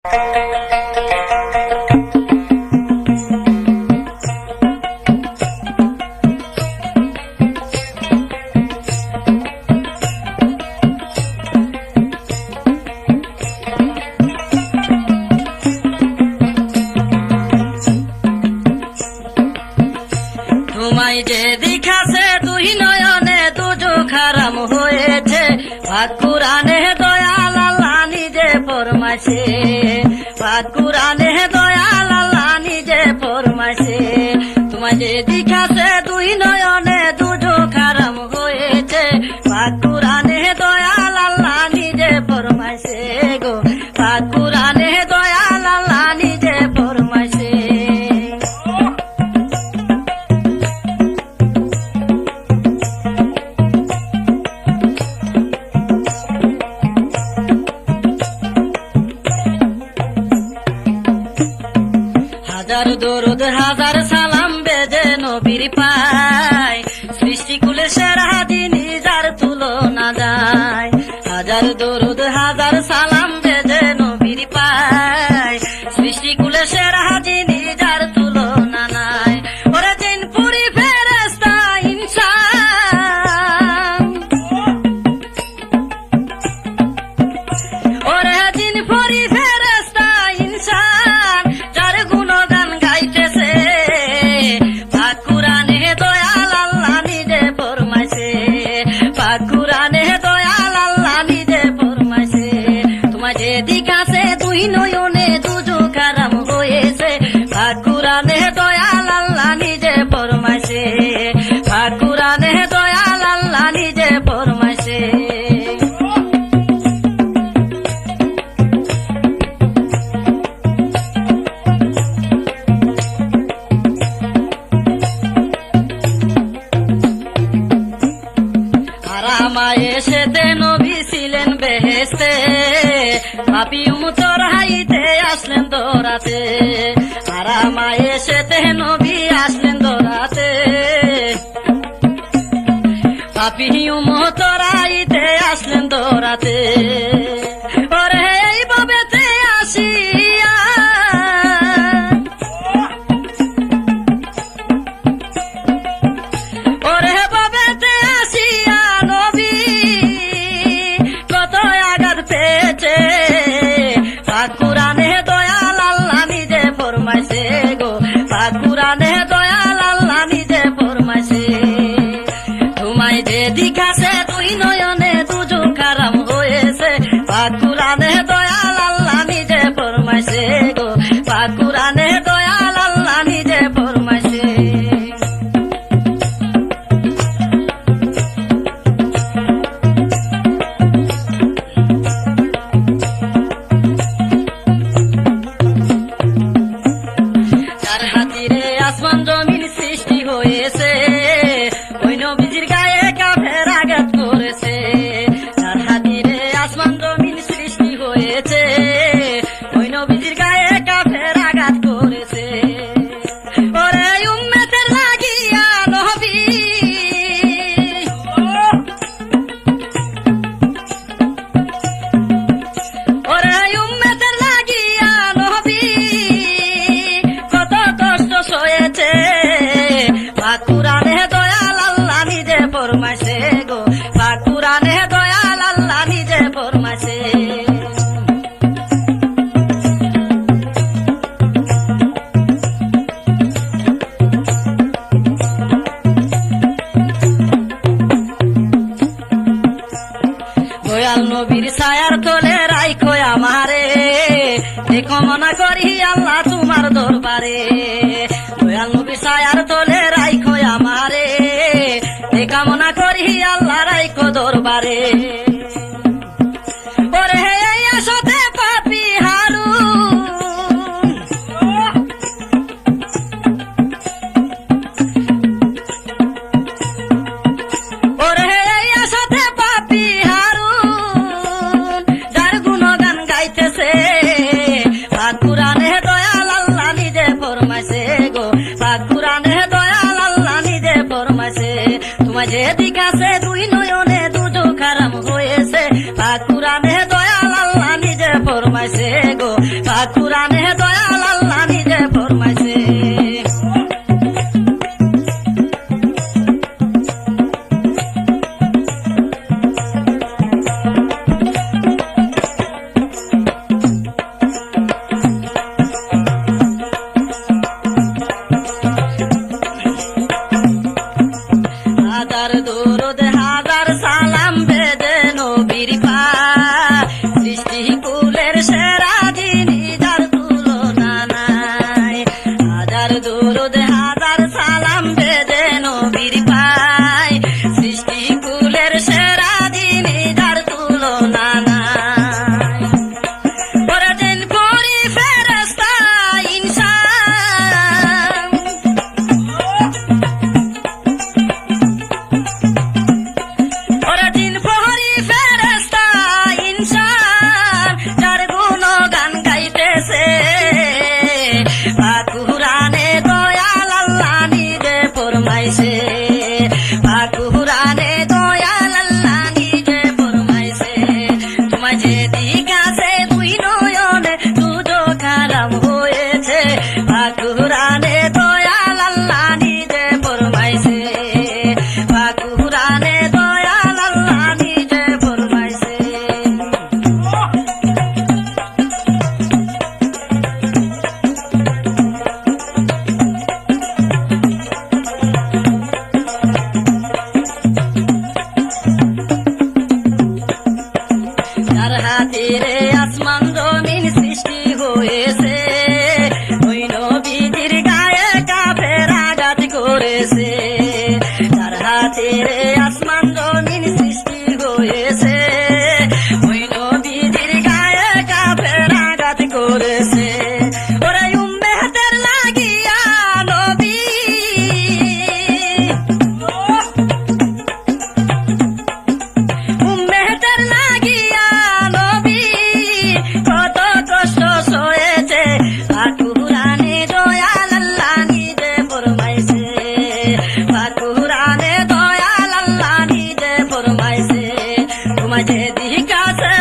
তোমায় যে দেখাছে দুই নয়নে দুজো খারাম হয়েছে, পাক কুরআনে দয়াল আল্লাহ নিজে ফরমাইছে, পাক কুরআনে দয়াল আল্লাহ নিজে ফরমাইছে। তোমায় যে দেখাছে দুই নয়নে দুজো খারাম হয়েছে, পাক কুরআনে দয়াল আল্লাহ নিজে ফরমাইছে গো, পাক কুরআনে দয়াল আল্লাহ নিজে ফরমাইছে। হাজার দরুদ হাজার সালাম বেজে নবীর পায়, সৃষ্টিকুলে সেরা যিনি যার তুলনা যায়। হাজার দরুদ হাজার সালাম বেজে নবীর পায়, সৃষ্টিকুলে সেরা যিনি যার তুলনা নাই। ওরে দিন পুরি ফেরেশতা ইনসান, ওরে দিন পুরি ফেরেশতা ইনসান, যার গুণগান গাইতেছে, পাক কুরআনে দয়াল আল্লাহ নিজে ফরমাইছে, পাক কুরআনে দয়াল আল্লাহ নিজে ফরমাইছে। তোমার যে দিখাছে দুই নয়নে দুজো খারাম হয়েছে, পাক কুরআনে দয়াল আল্লাহ নিজে ফরমাইছে, পাক কুরআনে দয়াল আল্লাহ নিজে ফরমাইছে। আরামায় এসেতে নবী ছিলেন বেহেশতে, পাপী উম্মতর হাইতে আসলেন দৌড়াতে। আরামায় এসেতে নবী আসলেন দৌড়াতে, পাপী উম্মতর হাইতে আসলেন দৌড়াতে। ওরে এইভাবেতে আসিয়া, ওরে বাবেতে আসিয়া নবী কত আঘাত পেয়েছে, পাক কুরআনে দয়াল আল্লাহ নিজে ফরমাইছে গো, পাক কুরআনে দয়াল আল্লাহ নিজে ফরমাইছে। তোমায় যে দিখাছে দুই নয়নে দুজো খারাম হয়েছে, পাক কুরআনে দয়াল আল্লাহ নিজে ফরমাইছে গো, পাক কুরআনে দয়াল আল্লাহ নিজে ফরমাইছে। যার হাতিরে আসমান জমিন সৃষ্টি হয়েছে, ওই নবীজির গায়ে কাফের আঘাত করেছে। যার হাতিরে আসমান জমিন সৃষ্টি হয়েছে, ওই নবীজির গায়ে কাফের আঘাত করেছে। ওরে উম্মতের লাগিয়া নবী, ওরে উম্মতের লাগিয়া নবী কত কষ্ট সয়েছে, পাক কুরআনে দয়াল আল্লাহ নিজে ফরমাইছে গো, পাক কুরআনে দয়াল আল্লাহ নিজে ফরমাইছে। দয়াল নবীর ছায়ার তলে রাইখো আমারে, এ কামনা করি আল্লাহ তোমার দরবারে। দয়াল নবীর ছায়ার তলে রাইখো আমারে, এ কামনা করি আল্লাহ রাইখো দরবারে। ওরে হে আসতে পাপী হারুন, ওরে হে আসতে পাপী হারুন, যার গুণগান গাইতেছে, পাক কুরআনে দয়াল আল্লাহ নিজে ফরমাইছে গো, পাক কুরআনে দয়াল আল্লাহ নিজে ফরমাইছে। তোমায় যে দিখাছে দুই নয়নে দুজো খারাম হয়েছে, পাক কুরআনে দয়াল আল্লাহ নিজে ফরমাইছে গো, কুরানে দয়াল আল্লাহ নিজে ফরমাইছে হাজার দরুদ হাজার সালাম বেদে নবীর পাক সৃষ্টি কুলের সেরা যিনি যার তুলনা নাই হাজার দরুদ হাজার সালাম বেদে নবীর পাক সৃষ্টি কুলের সেরা যিনি যার তুলনা নাই পরদিন করি ফেরেশতা ইনসান পরদিন করি ফেরেশতা ইনসান যার গুণগান গাইতেছে কুরআনে দয়াল আল্লাহ নিজে ফরমাইছে কুরআনে দয়াল আল্লাহ নিজে ফরমাইছে তোমায় যে দিক আছে দুই নয়নে দুটো খারাপ হয়েছে কুরআনে দয়াল আল্লাহ নিজে ফরমাইছে কুরআনে দয়াল আল্লাহ নিজে ফরমাইছে যার হাতেরে আসমান জমিন সৃষ্টি হয়েছে ওই নবীজির গায়ে কাফের আঘাত করেছে যার হাতেরে আসমান জমিন সৃষ্টি হয়েছে ওই নবীজির গায়ে কাফের আঘাত করেছে ওরে উম্মতের লাগিয়া নবী উম্মতের লাগিয়া নবী কত কষ্ট সয়েছে কুরআনে দয়াল আল্লাহ নিজে ফরমাইছে কুরআনে দয়াল আল্লাহ নিজে ফরমাইছে তোমায় যে দিক আছে